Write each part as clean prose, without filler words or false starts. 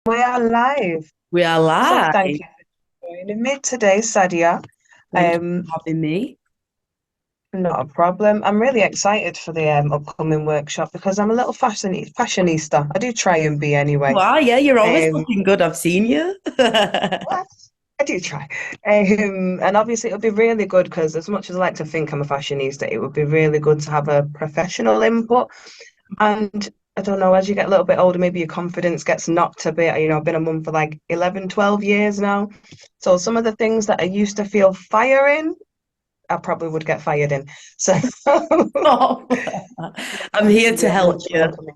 We are live. We are So live. thank you for joining me today, Sadia. Thank you Um, for having me. Not a problem. I'm really excited for the upcoming workshop because I'm a little fashionista. I do try and be anyway. Wow, yeah, you're always Um, looking good. I've seen you. well, I do try. And obviously it'll be really good because as much as I like to think I'm a fashionista, it would be really good to have a professional input. And I don't know, as you get a little bit older, maybe your confidence gets knocked a bit. I've been a mum for like 11, 12 years now. So some of the things that I used to feel fire in, I probably would get fired in. So Oh, I'm here to very help much you. welcoming.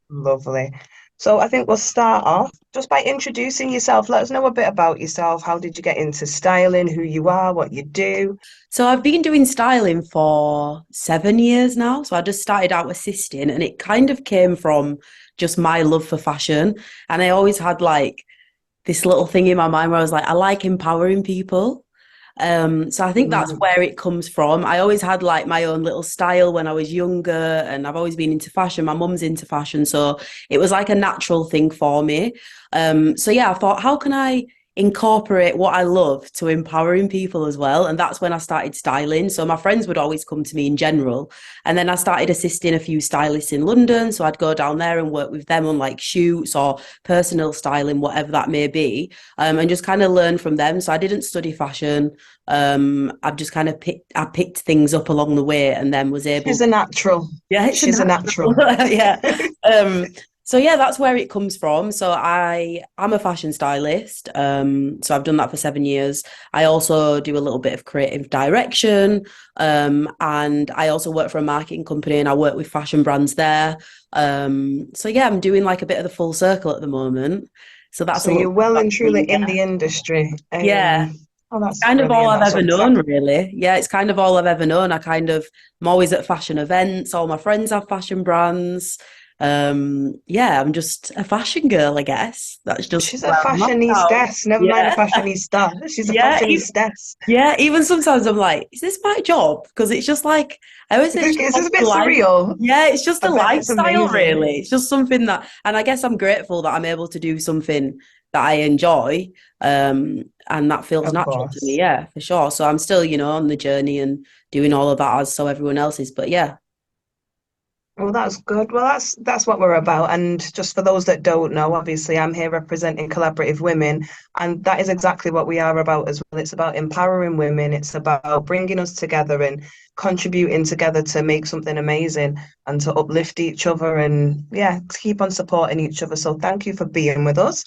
Lovely. So I think we'll start off just by introducing yourself. Let us know a bit about yourself. How did you get into styling, who you are, what you do? So I've been doing styling for 7 years now. So I just started out assisting, and it kind of came from just my love for fashion. And I always had like this little thing in my mind where I was like, I like empowering people. So I think that's Mm, where it comes from. I always had like my own little style when I was younger, and I've always been into fashion. My mum's into fashion, so it was like a natural thing for me. So yeah, I thought, how can I incorporate what I love to empowering people as well? And that's when I started styling. So my friends would always come to me in general, and then I started assisting a few stylists in London. So I'd go down there and work with them on like shoots or personal styling, whatever that may be, and just kind of learn from them. So I didn't study fashion. I've just kind of picked things up along the way, and then was she's able. a natural. Yeah, it's a She's a natural. natural. Yeah. Um, so yeah, that's where it comes from. So I'm a fashion stylist. So I've done that for 7 years. I also do a little bit of creative direction. And I also work for a marketing company, and I work with fashion brands there. So yeah, I'm doing like a bit of the full circle at the moment. So that's So a you're little bit well about and truly me. in Yeah. the industry. Yeah. Oh, It's that's kind of all brilliant. I've That's ever exact. known, really. Yeah, it's kind of all I've ever known. I'm always at fashion events. All my friends have fashion brands. Yeah, I'm just a fashion girl, I guess. That's just She's a where I'm at now. fashionista. Never mind a Yeah, fashionista. She's a yeah, fashionista. yeah. Even sometimes I'm like, is this my job? Because it's just like I always say it's just Is like this a a bit life. surreal? Yeah, it's just I a bet it's lifestyle, amazing. really. It's just something that, and I guess I'm grateful that I'm able to do something that I enjoy, and that feels Of natural to me. course. Yeah, for sure. So I'm still, on the journey and doing all of that as so everyone else is. But yeah, Well, that's good. Well, that's what we're about. And just for those that don't know, obviously, I'm here representing collaborative women, and that is exactly what we are about as well. It's about empowering women. It's about bringing us together and contributing together to make something amazing and to uplift each other and yeah, to keep on supporting each other. So thank you for being with us.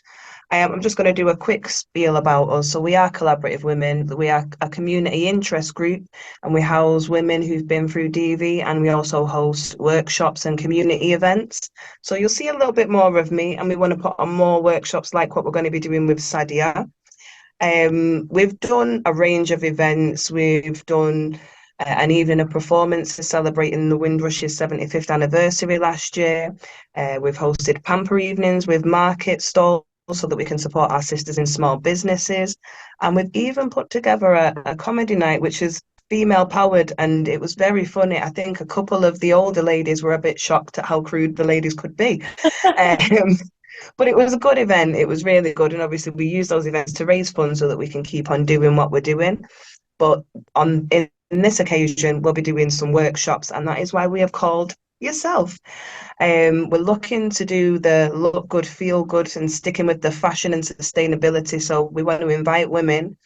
I'm just going to do a quick spiel about us. So we are collaborative women. We are a community interest group and we house women who've been through DV and we also host workshops and community events. So you'll see a little bit more of me and we want to put on more workshops like what we're going to be doing with Sadia. We've done a range of events. We've done an evening of performances celebrating the Windrush's 75th anniversary last year. We've hosted pamper evenings with market stalls so that we can support our sisters in small businesses. And we've even put together a comedy night, which is female powered, and it was very funny. I think a couple of the older ladies were a bit shocked at how crude the ladies could be. Um, but it was a good event. It was really good. And obviously we use those events to raise funds so that we can keep on doing what we're doing. But in this occasion, we'll be doing some workshops, and that is why we have called yourself. We're looking to do the look good, feel good, and sticking with the fashion and sustainability. So we want to invite women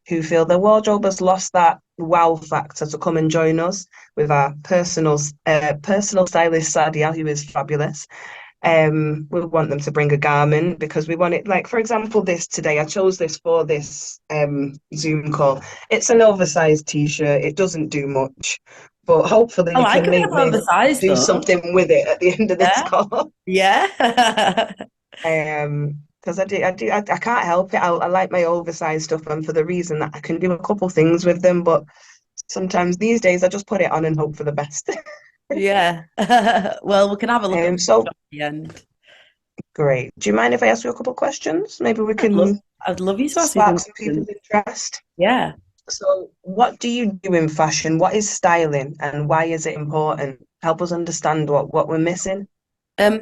who feel their wardrobe has lost that wow factor to come and join us with our personal stylist Sadia, who is fabulous. We want them to bring a garment because we want it, like, for example, this today. I chose this for this Zoom call. It's an oversized t-shirt. It doesn't do much, but hopefully I you like can a bit make of me oversized do though. something with it at the end of this Yeah, call. yeah. Because I can't help it. I like my oversized stuff, and for the reason that I can do a couple things with them, but sometimes these days I just put it on and hope for the best. Yeah. Well, we can have a look at So the end. great. Do you mind if I ask you a couple questions? Maybe we I'd love, can I'd love you to ask me spark some some questions. people's interest. Yeah. So, what do you do in fashion? What is styling and why is it important? Help us understand what we're missing.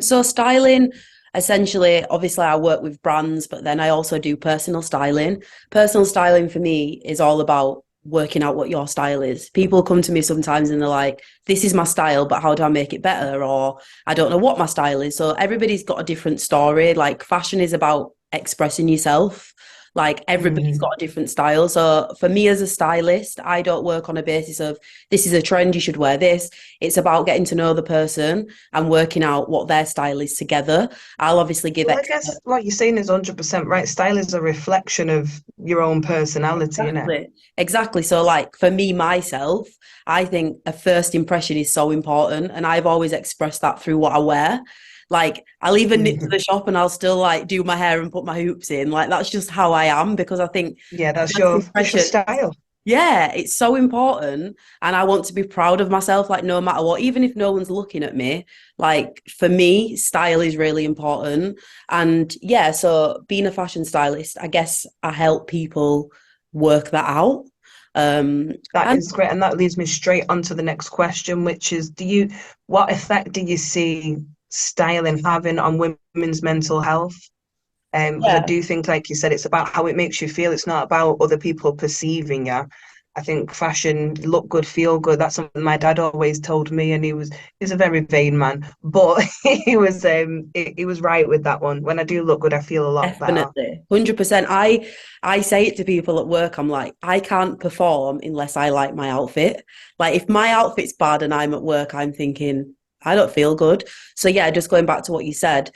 So styling, essentially, obviously, I work with brands, but then I also do personal styling. Personal styling for me is all about working out what your style is. People come to me sometimes and they're like, this is my style, but how do I make it better? Or I don't know what my style is. So everybody's got a different story. Like fashion is about expressing yourself. Like everybody's Mhm. got a different style. So for me as a stylist, I don't work on a basis of this is a trend, you should wear this. It's about getting to know the person and working out what their style is together. I'll obviously give Well, I expert. guess what you're saying is 100% right. Style is a reflection of your own personality, innit? Exactly. Exactly. So, like for me, myself, I think a first impression is so important. And I've always expressed that through what I wear. Like, I'll even nip to the Mhm. shop and I'll still like do my hair and put my hoops in. Like, that's just how I am because I think Yeah, first that's your impression, style. yeah, it's so important. And I want to be proud of myself, like, no matter what, even if no one's looking at me, like, for me, style is really important. And yeah, so being a fashion stylist, I guess I help people work that out. Um, That and is great, and that leads me straight on to the next question, which is, what effect do you see styling having on women's mental health? Because I yeah, do think, like you said, it's about how it makes you feel. It's not about other people perceiving you. I think fashion, look good, feel good. That's something my dad always told me, and he's a very vain man, but he was right with that one. When I do look good, I feel a lot better. definitely. 100%. I say it to people at work. I'm like, I can't perform unless I like my outfit. Like if my outfit's bad and I'm at work, I'm thinking, I don't feel good. So yeah, just going back to what you said,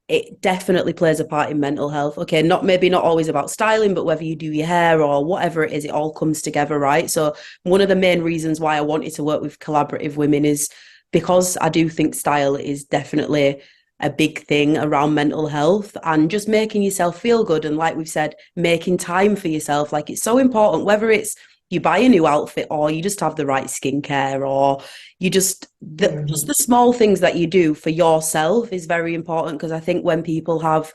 it definitely plays a part in mental health. Okay, not maybe not always about styling, but whether you do your hair or whatever it is, it all comes together, right? So one of the main reasons why I wanted to work with collaborative women is because I do think style is definitely a big thing around mental health and just making yourself feel good. And like we've said, making time for yourself. Like it's so important, whether it's you buy a new outfit or you just have the right skincare or you just Mhm. the small things that you do for yourself is very important because I think when people have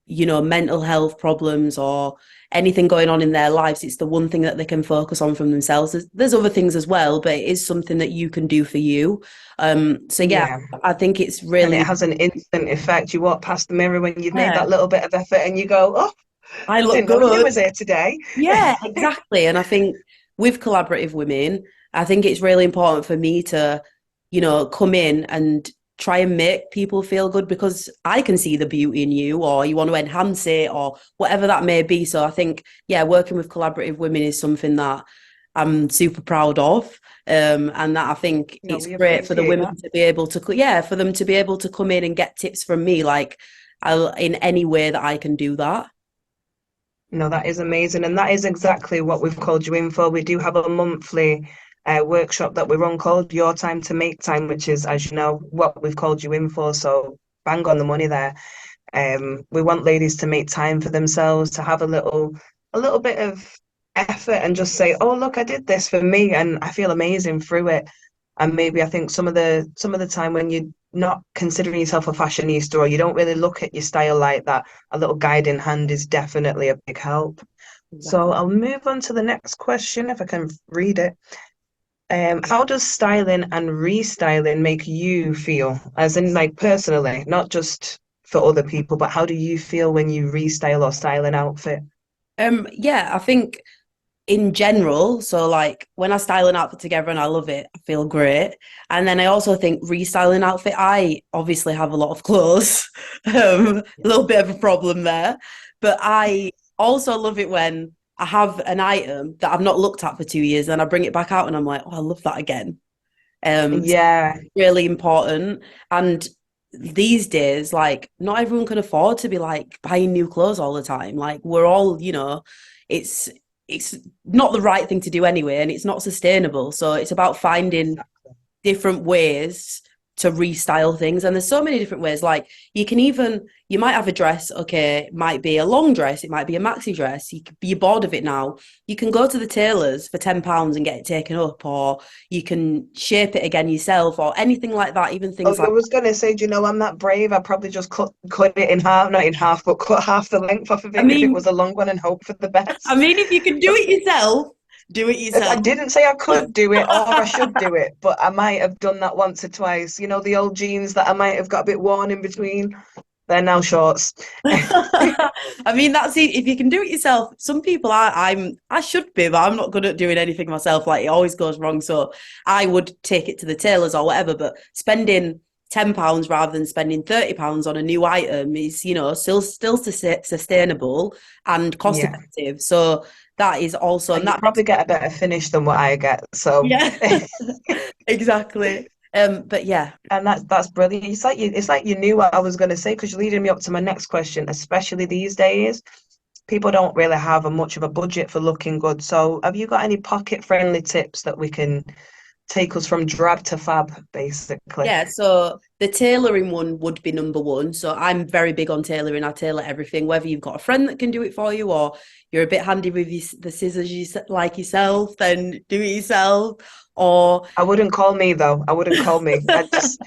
mental health problems or anything going on in their lives, it's the one thing that they can focus on from themselves. There's other things as well, but it is something that you can do for you. So yeah, Yeah. I think it's And it really, has an instant effect. You walk past the mirror when you've made yeah, that little bit of effort and you go, oh, I look didn't know you good. was here today. Yeah, exactly. And I think with collaborative women, I think it's really important for me to, come in and try and make people feel good because I can see the beauty in you or you want to enhance it or whatever that may be. So I think, yeah, working with collaborative women is something that I'm super proud of. And that I think No, it's we great for the appreciate women that. to be able to, yeah, for them to be able to come in and get tips from me, like in any way that I can do that. No, that is amazing. And that is exactly what we've called you in for. We do have a monthly workshop that we run called Your Time to Make Time, which is, as you know, what we've called you in for. So bang on the money there. We want ladies to make time for themselves, to have a little bit of effort and just say, "Oh, look, I did this for me, and I feel amazing through it." And maybe I think some of the time when you're not considering yourself a fashionista or you don't really look at your style like that, a little guiding hand is definitely a big help. So Exactly. I'll move on to the next question if I can read it. How does styling and restyling make you feel? As in, like personally, not just for other people, but how do you feel when you restyle or style an outfit? Yeah, I think in general, so like when I style an outfit together and I love it, I feel great. And then I also think restyling an outfit, I obviously have a lot of clothes, a little bit of a problem there. But I also love it when I have an item that I've not looked at for 2 years, and I bring it back out and I'm like, oh, I love that again. So Yeah, really important. And these days, like not everyone can afford to be like buying new clothes all the time. Like we're all, it's it's not the right thing to do anyway, and it's not sustainable. So it's about finding different ways to restyle things. And there's so many different ways. Like you might have a dress, okay, it might be a long dress, it might be a maxi dress. You're bored of it now. You can go to the tailors for £10 and get it taken up, or you can shape it again yourself, or anything like that. Even Oh, things I like, was gonna say, do you know, I'm that brave. I probably just cut it in half, not in half, but cut half the length off of I it if it mean, was a long one and hope for the I best. mean, if you can do it yourself, do it I yourself. didn't say I could do it or I should do it, but I might have done that once or twice. You know, the old jeans that I might have got a bit worn in between. They're now shorts. I mean, that's it. If you can do it yourself, some people I should be, but I'm not good at doing anything myself. Like it always goes wrong. So I would take it to the tailors or whatever. But spending £10 rather than spending £30 on a new item is, still sustainable and cost Yeah. effective. So that is also, And and you that makes probably get a better finish than what I get. So yeah, exactly. But yeah, and that's brilliant. It's like you knew what I was going to say because you're leading me up to my next question, especially these days. People don't really have a much of a budget for looking good. So have you got any pocket friendly tips that we can take us from drab to fab, basically? yeah, so the tailoring one would be number one. So I'm very big on tailoring. I tailor everything, whether you've got a friend that can do it for you or you're a bit handy with the scissors like yourself, then do it yourself. Or I wouldn't call me though. I wouldn't call me. I'd just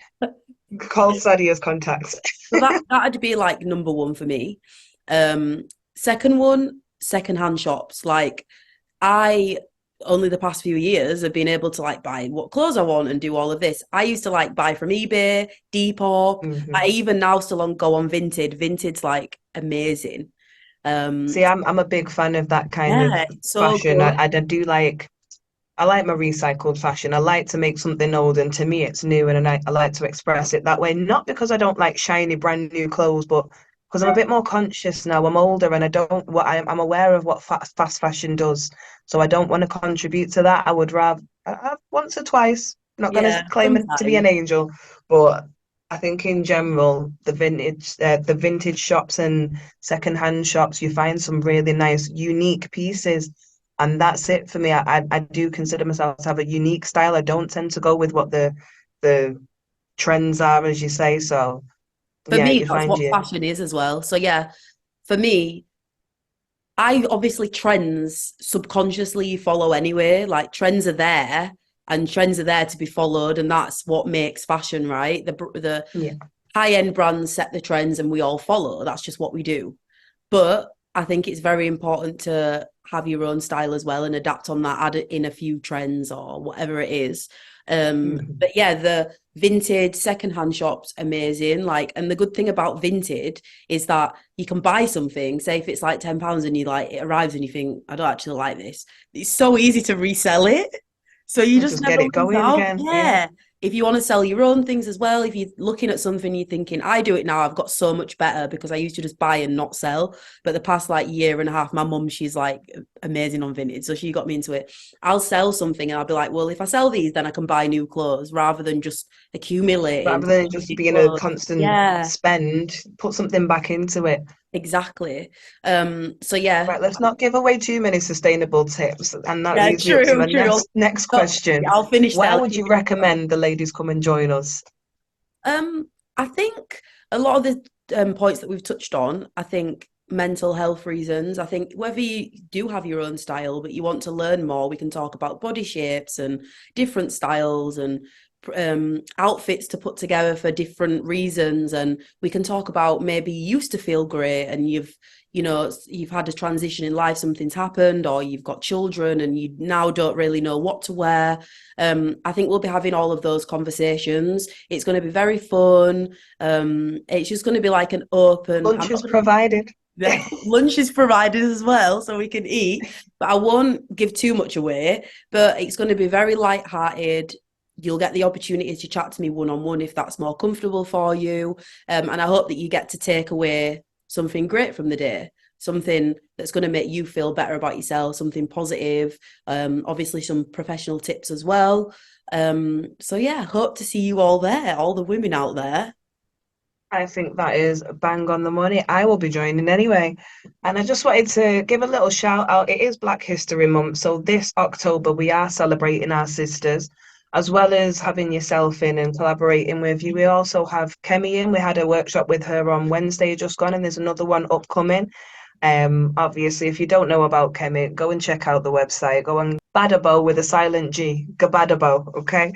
call Sadia's contacts. so that'd be like number one for me. Um, Second one, secondhand shops. Like I only the past few years have been able to like buy what clothes I want and do all of this. I used to like buy from eBay, Depop. I Hmm. even now still go on Vinted. Vinted's like amazing. Um, See, I'm a big fan of that kind of yeah, it's so fashion. good. I do like I like my recycled fashion. I like to make something old, and to me, it's new, and I like to express it that way. Not because I don't like shiny, brand new clothes, but because I'm a bit more conscious now. I'm older, and I don't. What I'm aware of what fast fashion does, so I don't want to contribute to that. I would rather once or twice. I'm not going to Yeah, claim it to be an sometimes. angel, but I think in general, the vintage shops and secondhand shops, you find some really nice, unique pieces and that's it for me. I do consider myself to have a unique style. I don't tend to go with what the trends are, as you say. So For yeah, me, you that's find what you fashion is as well. So yeah, for me, I obviously trends subconsciously you follow anyway. Like trends are there and trends are there to be followed, and that's what makes fashion, right? The yeah. high end brands set the trends and we all follow. That's just what we do. But I think it's very important to have your own style as well and adapt on that, add in a few trends or whatever it is. Mhm. But yeah, the vintage secondhand shops, amazing. Like, and the good thing about vintage is that you can buy something, say if it's like £10 and you like it arrives and you think, I don't actually like this. It's so easy to resell it. So you just Just never get it lose going out. again. Yeah. Yeah. If you want to sell your own things as well, if you're looking at something, you're thinking, I do it now, I've got so much better because I used to just buy and not sell. But the past like year and a half, my mum, she's like amazing on vintage. So she got me into it. I'll sell something and I'll be like, well, if I sell these, then I can buy new clothes rather than just accumulating Rather than just being a clothes. constant Yeah, spend, put something back into it. exactly. So yeah. Right, let's not give away too many sustainable tips. And that Yeah, leads me up to true, my true. next So, question. I'll finish there. Where Let would you you finish yours. recommend the ladies come and join us? I think a lot of the points that we've touched on, I think mental health reasons. I think whether you do have your own style, but you want to learn more, we can talk about body shapes and different styles and outfits to put together for different reasons. And we can talk about maybe you used to feel great and you've had a transition in life, something's happened, or you've got children and you now don't really know what to wear. I think we'll be having all of those conversations. It's going to be very fun. It's just going to be like an open. I'm Lunch not is going to. provided. Yeah, lunch is provided as well, so we can eat. But I won't give too much away. But it's going to be very light-hearted. You'll get the opportunity to chat to me one on one if that's more comfortable for you. And I hope that you get to take away something great from the day, something that's going to make you feel better about yourself, something positive. Obviously, some professional tips as well. So yeah, hope to see you all there, all the women out there. I think that is bang on the money. I will be joining anyway. And I just wanted to give a little shout out. It is Black History Month. So this October, we are celebrating our sisters, as well as having yourself in and collaborating with you. We also have Kemi in. We had a workshop with her on Wednesday just gone, and there's another one upcoming. Obviously, if you don't know about Kemi, go and check out the website. Go on Badabo with a silent G, Gabadabo, okay?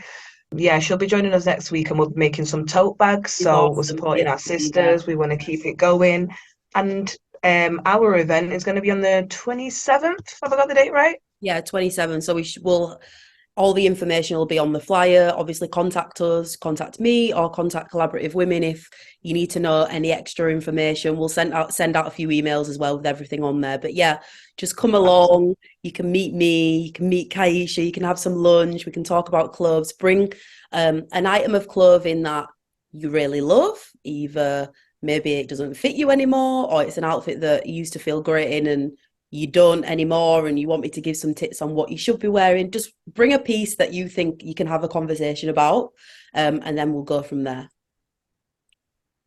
Yeah, she'll be joining us next week and we'll be making some tote bags. It's So we're awesome. supporting Yeah, our yeah. sisters. We want to keep it going. And our event is going to be on the 27th. Have I got the date right? Yeah, 27. So will all the information will be on the flyer. Obviously, contact us, contact me, or contact Collaborative Women if you need to know any extra information. We'll send out a few emails as well with everything on there. But yeah, just come Absolutely. along. You can meet me, you can meet Kiesha, you can have some lunch, we can talk about clothes. Bring an item of clothing that you really love, either maybe it doesn't fit you anymore, or it's an outfit that you used to feel great in and you don't anymore, and you want me to give some tips on what you should be wearing. Just bring a piece that you think you can have a conversation about, and then we'll go from there.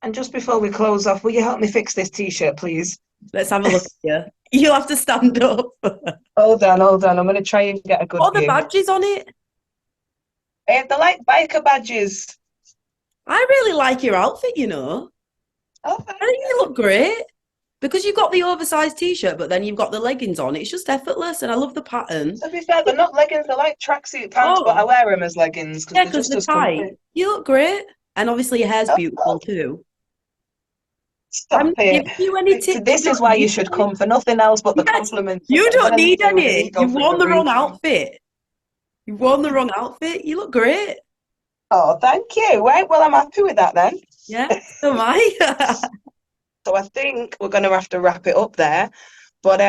And just before we close off, will you help me fix this t-shirt, please? Let's have a look here. You'll have to stand up. What Hold on, hold on. I'm going to try and get a good are the view. badges on it? They're like biker badges. I really like your outfit, Oh, I thank think you you. look great because you've got the oversized t-shirt, but then you've got the leggings on. It's just effortless, and I love the pattern. To be fair, they're not leggings, they're like tracksuit pants, but I Oh, wear them as leggings because yeah, they're because just they're as tight. comfy. You look great, and obviously your hair's Oh, beautiful too. I'm stop not it. giving you any tips. You This is don't why you need should any. come for nothing else but the Yes, compliments. you I'm don't going to leave need you with an any. ego You've through worn the the wrong roof. outfit. You've worn the wrong outfit. You look great. Oh, thank you. Right, well, I'm happy with that then. Yeah, so am I. So I think we're going to have to wrap it up there. But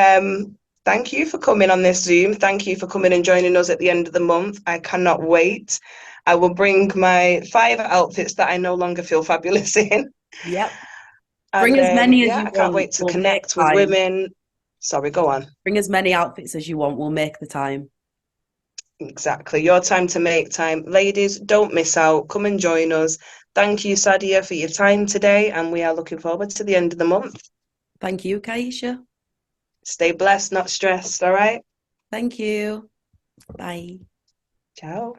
thank you for coming on this Zoom. Thank you for coming and joining us at the end of the month. I cannot wait. I will bring my 5 outfits that I no longer feel fabulous in. Yep. And Bring as many as yeah, you I can't want. wait to We'll make connect with time. women. Sorry, go on. Bring as many outfits as you want. We'll make the time. Exactly. Your time to make time. Ladies, don't miss out. Come and join us. Thank you, Sadia, for your time today. And we are looking forward to the end of the month. Thank you, Kaisha. Stay blessed, not stressed. All right. Thank you. Bye. Ciao.